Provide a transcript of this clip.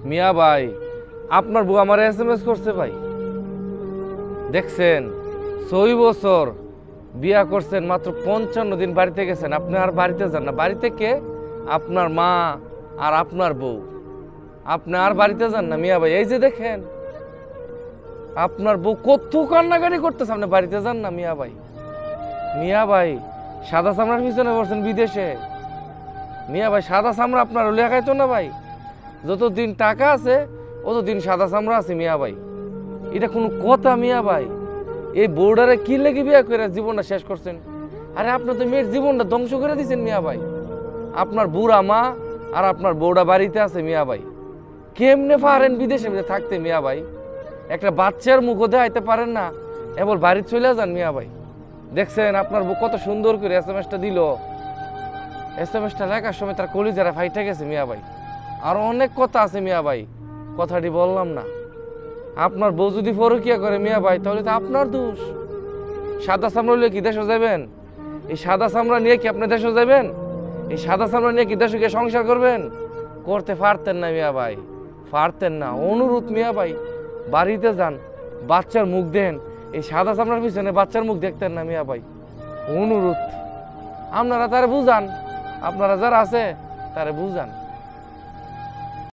মিয়া ভাই, আপনার বউ আমার SMS করছে ভাই। দেখছেন, 6 বছর বিয়া করছেন, মাত্র 55 দিন বাড়িতে গেছেন, আপনি আর বাড়িতে যান না। বাড়িতে কে? আপনার মা আর আপনার বউ। আপনি আর বাড়িতে যান না মিয়া ভাই। এই যে দেখেন, আপনার বউ কত কান্নাকাটি করতেছে, আপনি বাড়িতে যান না মিয়া ভাই। মিয়া ভাই, সাদা চামড়ার পিছনে পড়ছেন বিদেশে। মিয়া ভাই, সাদা চামড়া আপনার লেখাইতো না ভাই। যতদিন টাকা আছে অতদিন সাদা চামড়া আছে মিয়া ভাই। এটা কোনো কথা মিয়া ভাই? এই বউডারে কি লেগে বিয়া করে জীবনটা শেষ করছেন? আরে আপনার তো মেয়ের জীবনটা ধ্বংস করে দিয়েছেন মিয়া ভাই। আপনার বুড়া মা আর আপনার বউডা বাড়িতে আছে মিয়া ভাই। কেমনে পারেন বিদেশে থাকতে মিয়া ভাই? একটা বাচ্চার মুখও দেখাইতে পারেন না, এবার বাড়ি চলে যান মিয়া ভাই। দেখছেন আপনার বউ কত সুন্দর করে SMS-টা দিল। SMS-টা লেখার সময় তার কলিজারা ফাইটে গেছে মিয়া ভাই। আরো অনেক কথা আছে মিয়া ভাই, কথাটি বললাম না। আপনার বউ যদি পরকিয়া করে মিয়া ভাই, তাহলে তো আপনার দোষ। সাদা চামড়া নিয়ে কি দেশে যাবেন? এই সাদা চামড়া নিয়ে কি আপনি দেশে যাবেন? এই সাদা চামড়া নিয়ে কি দেশে গিয়ে সংসার করবেন? করতে পারতেন না মিয়া ভাই, পারতেন না। অনুরোধ মিয়া ভাই, বাড়িতে যান, বাচ্চার মুখ দেন। এই সাদা চামড়ার পিছনে বাচ্চার মুখ দেখতেন না মিয়া ভাই। অনুরোধ, আপনারা তারে বুঝান, আপনারা যারা আছে তারে বুঝান।